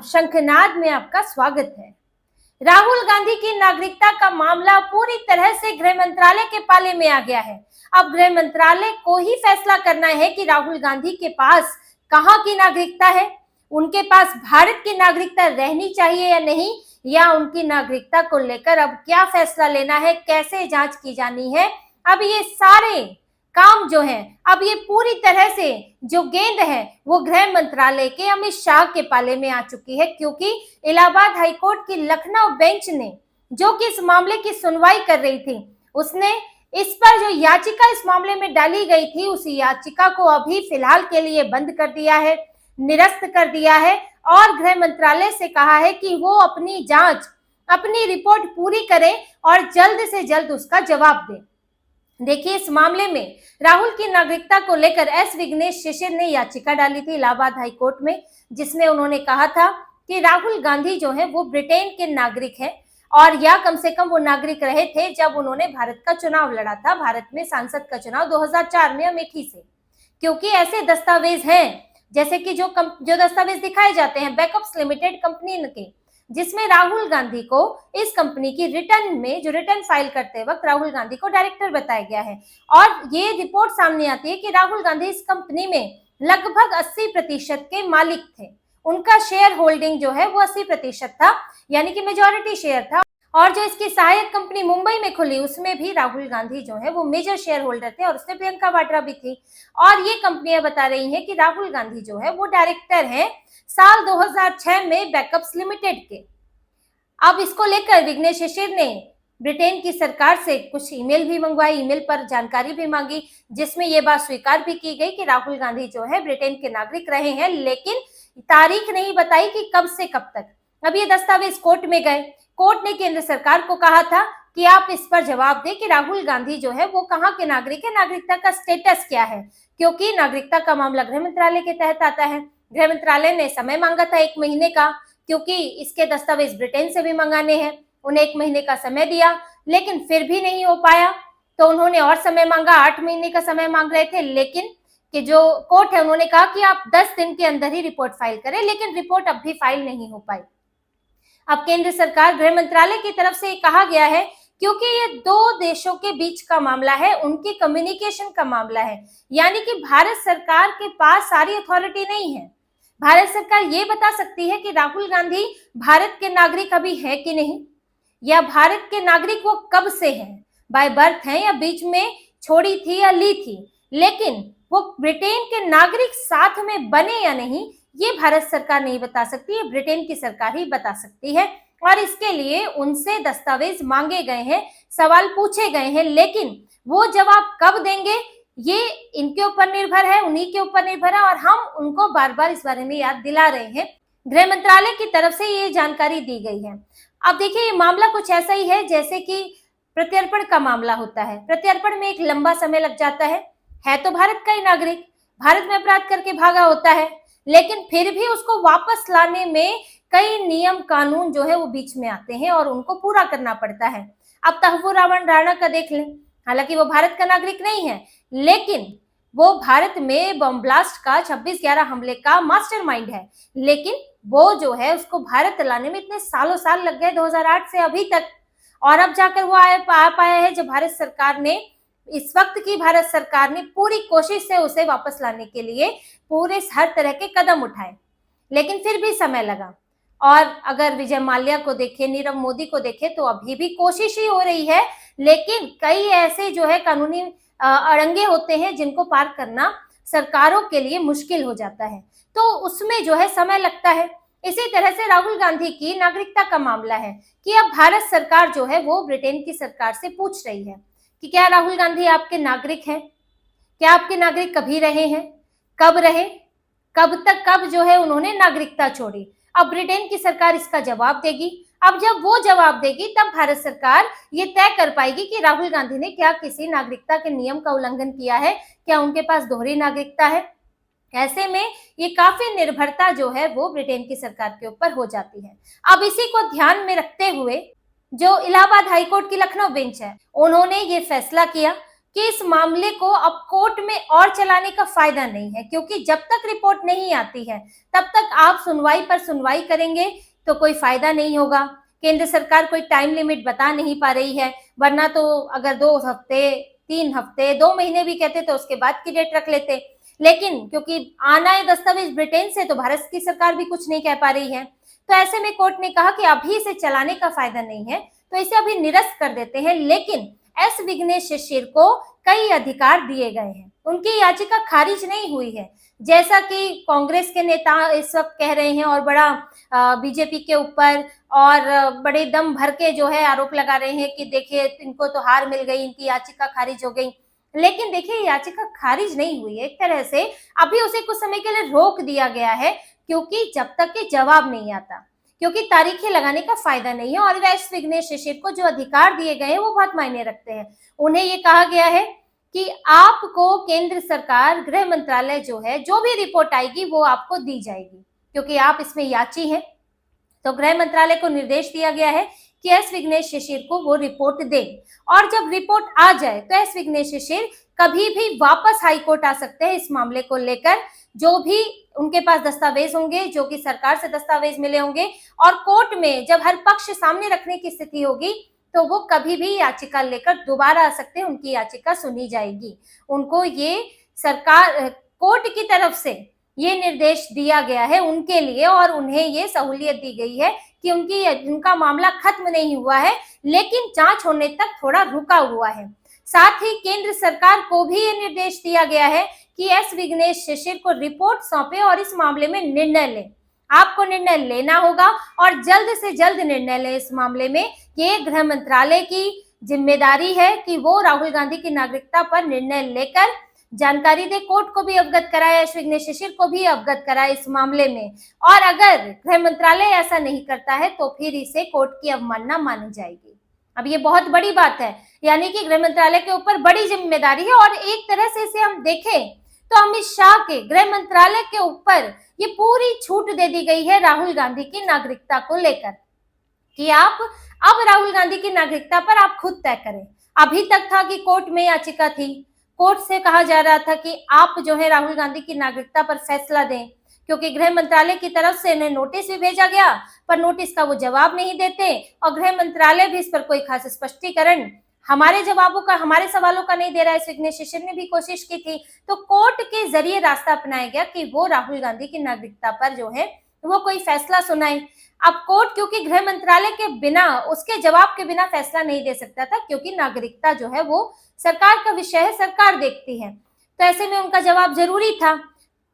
शंखनाद में आपका स्वागत है। राहुल गांधी की नागरिकता का मामला पूरी तरह से गृह मंत्रालय के पाले में आ गया है। अब गृह मंत्रालय को ही फैसला करना है कि राहुल गांधी के पास कहां की नागरिकता है, उनके पास भारत की नागरिकता रहनी चाहिए या नहीं, या उनकी नागरिकता को लेकर अब क्या फैसला लेना है, कैसे जांच की जानी है। अब ये सारे काम जो है, अब ये पूरी तरह से जो गेंद है वो गृह मंत्रालय के अमित शाह के पाले में आ चुकी है, क्योंकि इलाहाबाद हाईकोर्ट की लखनऊ बेंच ने जो कि इस मामले की सुनवाई कर रही थी, उसने इस पर जो याचिका इस मामले में डाली गई थी उस याचिका को अभी फिलहाल के लिए बंद कर दिया है, निरस्त कर दिया है और गृह मंत्रालय से कहा है कि वो अपनी जांच, अपनी रिपोर्ट पूरी करे और जल्द से जल्द उसका जवाब दे। देखिए, इस मामले में राहुल की नागरिकता को लेकर एस विघ्नेश शिशिर ने याचिका डाली थी इलाहाबाद हाईकोर्ट में, जिसमें उन्होंने कहा था कि राहुल गांधी जो है वो ब्रिटेन के नागरिक हैं और या कम से कम वो नागरिक रहे थे जब उन्होंने भारत का चुनाव लड़ा था, भारत में सांसद का चुनाव 2004 में अमेठी से। क्योंकि ऐसे दस्तावेज हैं, जैसे कि जो दस्तावेज दिखाए जाते हैं बैकअप्स लिमिटेड कंपनी के, जिसमें राहुल गांधी को इस कंपनी की रिटर्न में जो रिटर्न फाइल करते वक्त राहुल गांधी को डायरेक्टर बताया गया है और ये रिपोर्ट सामने आती है कि राहुल गांधी इस कंपनी में लगभग 80% के मालिक थे। उनका शेयर होल्डिंग जो है वो 80% था, यानी कि मेजॉरिटी शेयर था। और जो इसकी सहायक कंपनी मुंबई में खुली उसमें भी राहुल गांधी जो है वो मेजर शेयर होल्डर थे और उसमें प्रियंका वाड्रा भी थी। और ये कंपनियां बता रही हैं कि राहुल गांधी जो है वो डायरेक्टर हैं साल 2006 में बैकअप्स लिमिटेड के। अब इसको लेकर विघ्नेश शिशिर ने ब्रिटेन की सरकार से कुछ ईमेल भी मंगवाई, ईमेल पर जानकारी भी मांगी, जिसमें ये बात स्वीकार भी की गई कि राहुल गांधी जो है ब्रिटेन के नागरिक रहे हैं, लेकिन तारीख नहीं बताई कि कब से कब तक। अब ये दस्तावेज कोर्ट में गए, कोर्ट ने केंद्र सरकार को कहा था कि आप इस पर जवाब दें कि राहुल गांधी जो है वो कहाँ के नागरिक है, नागरिकता का स्टेटस क्या है, क्योंकि नागरिकता का मामला गृह मंत्रालय के तहत आता है। गृह मंत्रालय ने समय मांगा था 1 महीने का, क्योंकि इसके दस्तावेज ब्रिटेन से भी मंगाने हैं। उन्हें 1 महीने का समय दिया, लेकिन फिर भी नहीं हो पाया, तो उन्होंने और समय मांगा, 8 महीने का समय मांग रहे थे, लेकिन कि जो कोर्ट है उन्होंने कहा कि आप 10 दिन के अंदर ही रिपोर्ट फाइल करें, लेकिन रिपोर्ट अब भी फाइल नहीं हो पाई। अब केंद्र सरकार, गृह मंत्रालय की तरफ से कहा गया है, क्योंकि ये 2 देशों के बीच का मामला है, उनकी कम्युनिकेशन का मामला है, यानी कि भारत सरकार के पास सारी अथॉरिटी नहीं है। भारत सरकार ये बता सकती है कि राहुल गांधी भारत के नागरिक अभी है कि नहीं, या भारत के नागरिक वो कब से हैं, बाय बर्थ हैं या बीच में छोड़ी थी या ली थी, लेकिन वो ब्रिटेन के नागरिक साथ में बने या नहीं, ये भारत सरकार नहीं बता सकती है, ब्रिटेन की सरकार ही बता सकती है। और इसके लिए उनसे दस्तावेज मांगे गए हैं, सवाल पूछे गए हैं, लेकिन वो जवाब कब देंगे ये इनके ऊपर निर्भर है, उन्हीं के ऊपर निर्भर है, और हम उनको बार बार इस बारे में याद दिला रहे हैं। गृह मंत्रालय की तरफ से ये जानकारी दी गई है। अब देखिए, ये मामला कुछ ऐसा ही है जैसे कि प्रत्यर्पण का मामला होता है। प्रत्यर्पण में एक लंबा समय लग जाता है तो भारत का ही नागरिक, भारत में अपराध करके भागा होता है, लेकिन फिर भी उसको वापस लाने में कई नियम कानून जो है वो बीच में आते हैं और उनको पूरा करना पड़ता है। अब तहव्वुर राणा का देख लें, हालांकि वो भारत का नागरिक नहीं है, लेकिन वो भारत में बम ब्लास्ट का 26/11 हमले का मास्टरमाइंड है, लेकिन वो जो है उसको भारत लाने में इतने साल लग गए, 2008 से अभी तक, और अब जाकर वो आ पाया है जब भारत सरकार ने, इस वक्त की भारत सरकार ने पूरी कोशिश से उसे वापस लाने के लिए पूरे हर तरह के कदम उठाए, लेकिन फिर भी समय लगा। और अगर विजय माल्या को देखे, नीरव मोदी को देखे, तो अभी भी कोशिश ही हो रही है, लेकिन कई ऐसे जो है कानूनी अड़ंगे होते हैं जिनको पार करना सरकारों के लिए मुश्किल हो जाता है, तो उसमें जो है समय लगता है। इसी तरह से राहुल गांधी की नागरिकता का मामला है कि अब भारत सरकार जो है वो ब्रिटेन की सरकार से पूछ रही है कि क्या राहुल गांधी आपके नागरिक हैं, क्या आपके नागरिक कभी रहे हैं, कब रहे, कब तक, कब जो है उन्होंने नागरिकता छोड़ी। अब ब्रिटेन की सरकार इसका जवाब देगी। अब जब वो जवाब देगी तब भारत सरकार ये तय कर पाएगी कि राहुल गांधी ने क्या किसी नागरिकता के नियम का उल्लंघन किया है, क्या उनके पास दोहरी नागरिकता है। ऐसे में ये काफी निर्भरता जो है वो ब्रिटेन की सरकार के ऊपर हो जाती है। अब इसी को ध्यान में रखते हुए जो इलाहाबाद हाईकोर्ट की लखनऊ बेंच है, उन्होंने ये फैसला किया कि इस मामले को अब कोर्ट में और चलाने का फायदा नहीं है, क्योंकि जब तक रिपोर्ट नहीं आती है तब तक आप सुनवाई पर सुनवाई करेंगे तो कोई फायदा नहीं होगा। केंद्र सरकार कोई टाइम लिमिट बता नहीं पा रही है, वरना तो अगर 2 हफ्ते, 3 हफ्ते, 2 महीने भी कहते तो उसके बाद की डेट रख लेते, लेकिन क्योंकि आना है दस्तावेज ब्रिटेन से तो भारत की सरकार भी कुछ नहीं कह पा रही है। तो ऐसे में कोर्ट ने कहा कि अभी इसे चलाने का फायदा नहीं है, तो इसे अभी निरस्त कर देते हैं। लेकिन एस विघ्नेश शिशिर को कई अधिकार दिए गए हैं, उनकी याचिका खारिज नहीं हुई है, जैसा कि कांग्रेस के नेता इस वक्त कह रहे हैं और बड़ा बीजेपी के ऊपर और बड़े दम भर के जो है आरोप लगा रहे हैं कि देखिए इनको तो हार मिल गई, इनकी याचिका खारिज हो गई। लेकिन देखिए याचिका खारिज नहीं हुई है, एक तरह से अभी उसे कुछ समय के लिए रोक दिया गया है, क्योंकि जब तक के जवाब नहीं आता, क्योंकि तारीखें लगाने का फायदा नहीं है। और एस विघ्नेश शिशिर को जो अधिकार दिए गए हैं वो बहुत मायने रखते हैं। उन्हें ये कहा गया है कि आपको केंद्र सरकार, गृह मंत्रालय जो है, जो भी रिपोर्ट आएगी वो आपको दी जाएगी, क्योंकि आप इसमें याची हैं। तो गृह मंत्रालय को निर्देश दिया गया है कि एस विघ्नेश शिशिर को वो रिपोर्ट दे, और जब रिपोर्ट आ जाए तो एस विघ्नेश शिशिर कभी भी वापस हाईकोर्ट आ सकते हैं इस मामले को लेकर। जो भी उनके पास दस्तावेज होंगे, जो कि सरकार से दस्तावेज मिले होंगे, और कोर्ट में जब हर पक्ष सामने रखने की स्थिति होगी तो वो कभी भी याचिका लेकर दोबारा आ सकते हैं, उनकी याचिका सुनी जाएगी। उनको ये सरकार, कोर्ट की तरफ से ये निर्देश दिया गया है उनके लिए, और उन्हें ये सहूलियत दी गई है कि उनका मामला खत्म नहीं हुआ है, लेकिन जांच होने तक थोड़ा रुका हुआ है। साथ ही केंद्र सरकार को भी ये निर्देश दिया गया है कि एस विघ्नेश शिशिर को रिपोर्ट सौंपे और इस मामले में निर्णय ले। आपको निर्णय लेना होगा और जल्द से जल्द निर्णय ले इस मामले में। ये गृह मंत्रालय की जिम्मेदारी है कि वो राहुल गांधी की नागरिकता पर निर्णय लेकर जानकारी दे, कोर्ट को भी अवगत कराए, एस विघ्नेश शिशिर को भी अवगत कराए इस मामले में। और अगर गृह मंत्रालय ऐसा नहीं करता है तो फिर इसे कोर्ट की अवमानना मानी जाएगी। अब ये बहुत बड़ी बात है, यानी कि गृह मंत्रालय के ऊपर बड़ी जिम्मेदारी है। और एक तरह से इसे हम देखें तो अमित शाह के गृह मंत्रालय के ऊपर ये पूरी छूट दे दी गई है राहुल गांधी की नागरिकता को लेकर, कि आप अब राहुल गांधी की नागरिकता पर आप खुद तय करें। अभी तक था कि कोर्ट में याचिका थी, कोर्ट से कहा जा रहा था कि आप जो है राहुल गांधी की नागरिकता पर फैसला दें, क्योंकि गृह मंत्रालय की तरफ से इन्हें नोटिस भी भेजा गया, पर नोटिस का वो जवाब नहीं देते, और गृह मंत्रालय भी इस पर कोई खास स्पष्टीकरण हमारे सवालों का नहीं दे रहा है। विघ्नेश शिशिर ने भी कोशिश की थी, तो कोर्ट के जरिए रास्ता अपनाया गया कि वो राहुल गांधी की नागरिकता पर जो है वो कोई फैसला सुनाए। अब कोर्ट क्योंकि गृह मंत्रालय के बिना, उसके जवाब के बिना फैसला नहीं दे सकता था, क्योंकि नागरिकता जो है वो सरकार का विषय है, सरकार देखती है, तो ऐसे में उनका जवाब जरूरी था।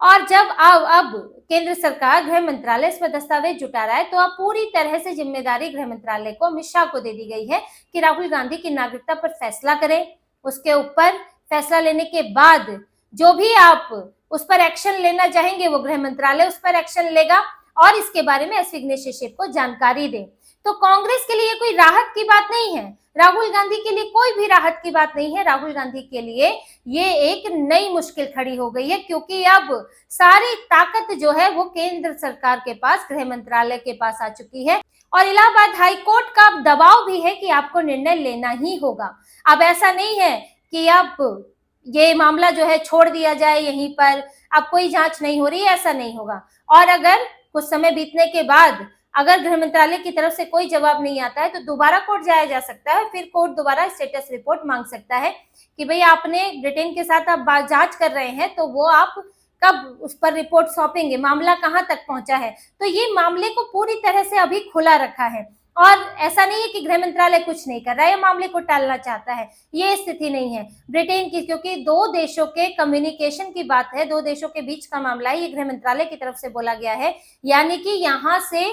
और जब अब केंद्र सरकार, गृह मंत्रालय इस पर दस्तावेज जुटा रहा है, तो अब पूरी तरह से जिम्मेदारी गृह मंत्रालय को, अमित शाह को दे दी गई है कि राहुल गांधी की नागरिकता पर फैसला करें। उसके ऊपर फैसला लेने के बाद जो भी आप उस पर एक्शन लेना चाहेंगे वो गृह मंत्रालय उस पर एक्शन लेगा, और इसके बारे में एस विघ्नेश शिशिर को जानकारी दे। तो कांग्रेस के लिए कोई राहत की बात नहीं है, राहुल गांधी के लिए कोई भी राहत की बात नहीं है। राहुल गांधी के लिए ये एक नई मुश्किल खड़ी हो गई है, क्योंकि अब सारी ताकत जो है वो केंद्र सरकार के पास, गृह मंत्रालय के पास आ चुकी है, और इलाहाबाद हाई कोर्ट का दबाव भी है कि आपको निर्णय लेना ही होगा। अब ऐसा नहीं है कि अब ये मामला जो है छोड़ दिया जाए यहीं पर, अब कोई जांच नहीं हो रही है, ऐसा नहीं होगा। और अगर कुछ समय बीतने के बाद अगर गृह मंत्रालय की तरफ से कोई जवाब नहीं आता है तो दोबारा कोर्ट जाया जा सकता है, फिर कोर्ट दोबारा स्टेटस रिपोर्ट मांग सकता है कि भाई आपने ब्रिटेन के साथ आप जांच कर रहे हैं, तो वो आप कब उस पर रिपोर्ट सौंपेंगे, मामला कहां तक पहुंचा है। तो ये मामले को पूरी तरह से अभी खुला रखा है, और ऐसा नहीं है कि गृह मंत्रालय कुछ नहीं कर रहा है, मामले को टालना चाहता है, ये स्थिति नहीं है ब्रिटेन की, क्योंकि 2 देशों के कम्युनिकेशन की बात है, 2 देशों के बीच का मामला है, ये गृह मंत्रालय की तरफ से बोला गया है, यानी कि यहाँ से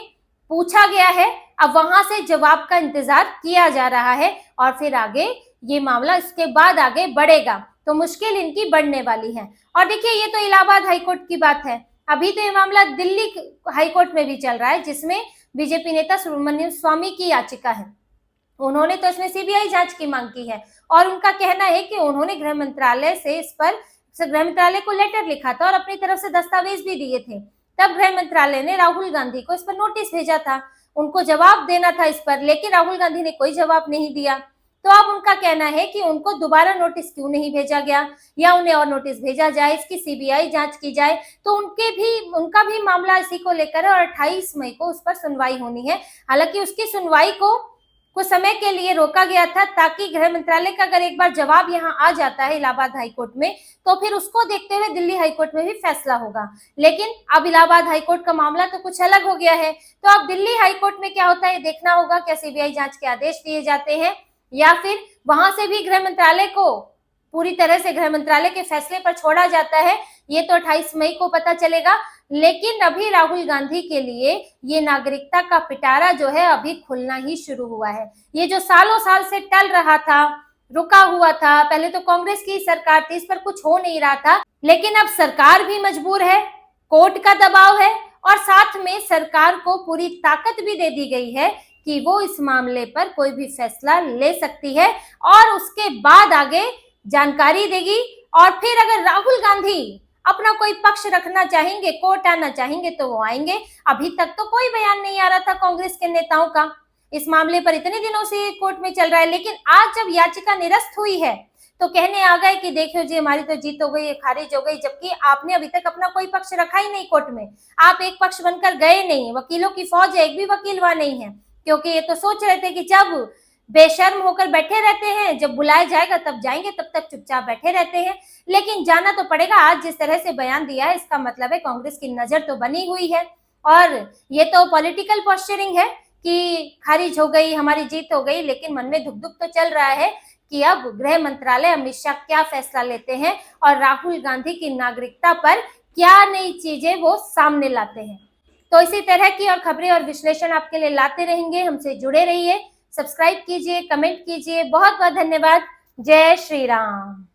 पूछा गया है, अब वहां से जवाब का इंतजार किया जा रहा है, और फिर आगे ये मामला इसके बाद आगे बढ़ेगा, तो मुश्किल इनकी बढ़ने वाली है। और देखिए ये तो इलाहाबाद हाईकोर्ट की बात है, अभी तो ये मामला दिल्ली हाईकोर्ट में भी चल रहा है, जिसमें बीजेपी नेता सुब्रमण्यम स्वामी की याचिका है। उन्होंने तो इसमें सीबीआई जांच की मांग की है, और उनका कहना है कि उन्होंने गृह मंत्रालय से इस पर गृह मंत्रालय को लेटर लिखा था और अपनी तरफ से दस्तावेज भी दिए थे। तब गृह मंत्रालय ने राहुल गांधी को इस पर नोटिस भेजा था, उनको जवाब देना था इस पर, लेकिन राहुल गांधी ने कोई जवाब नहीं दिया। तो अब उनका कहना है कि उनको दोबारा नोटिस क्यों नहीं भेजा गया या उन्हें और नोटिस भेजा जाए, इसकी सीबीआई जांच की जाए। तो उनका भी मामला इसी को लेकर है और 28 मई को उस पर सुनवाई होनी है। हालांकि उसकी सुनवाई को कुछ समय के लिए रोका गया था ताकि गृह मंत्रालय का अगर एक बार जवाब यहाँ आ जाता है इलाहाबाद हाईकोर्ट में तो फिर उसको देखते हुए दिल्ली हाईकोर्ट में भी फैसला होगा। लेकिन अब इलाहाबाद हाईकोर्ट का मामला तो कुछ अलग हो गया है, तो अब दिल्ली हाईकोर्ट में क्या होता है देखना होगा। क्या सीबीआई जांच के आदेश दिए जाते हैं या फिर वहां से भी गृह मंत्रालय को पूरी तरह से गृह मंत्रालय के फैसले पर छोड़ा जाता है, ये तो 28 मई को पता चलेगा। लेकिन अभी राहुल गांधी के लिए ये नागरिकता का पिटारा जो है अभी खुलना ही शुरू हुआ है। ये जो सालों साल से टल रहा था, रुका हुआ था, पहले तो कांग्रेस की सरकार थी, इस पर कुछ हो नहीं रहा था, लेकिन अब सरकार भी मजबूर है, कोर्ट का दबाव है और साथ में सरकार को पूरी ताकत भी दे दी गई है कि वो इस मामले पर कोई भी फैसला ले सकती है और उसके बाद आगे जानकारी देगी। और फिर अगर राहुल गांधी अपना कोई पक्ष रखना चाहेंगे, कोर्ट आना चाहेंगे तो वो आएंगे। अभी तक तो कोई बयान नहीं आ रहा था कांग्रेस के नेताओं का, इस मामले पर इतने दिनों से कोर्ट में चल रहा है। लेकिन आज जब याचिका निरस्त हुई है तो कहने आ गए कि देखो जी हमारी तो जीत हो गई, खारिज हो गई, जबकि आपने अभी तक अपना कोई पक्ष रखा ही नहीं कोर्ट में। आप एक पक्ष बनकर गए नहीं, वकीलों की फौज है, एक भी वकील वहां नहीं है, क्योंकि ये तो सोच रहे थे कि जब बेशर्म होकर बैठे रहते हैं, जब बुलाया जाएगा तब जाएंगे, तब तक चुपचाप बैठे रहते हैं। लेकिन जाना तो पड़ेगा। आज जिस तरह से बयान दिया है इसका मतलब है कांग्रेस की नजर तो बनी हुई है और ये तो पॉलिटिकल पोस्चरिंग है कि खारिज हो गई, हमारी जीत हो गई। लेकिन मन में धुक धुक तो चल रहा है कि अब गृह मंत्रालय अमित शाह क्या फैसला लेते हैं और राहुल गांधी की नागरिकता पर क्या नई चीजें वो सामने लाते हैं। तो इसी तरह की और खबरें और विश्लेषण आपके लिए लाते रहेंगे। हमसे जुड़े रहिए, सब्सक्राइब कीजिए, कमेंट कीजिए। बहुत बहुत धन्यवाद। जय श्री राम।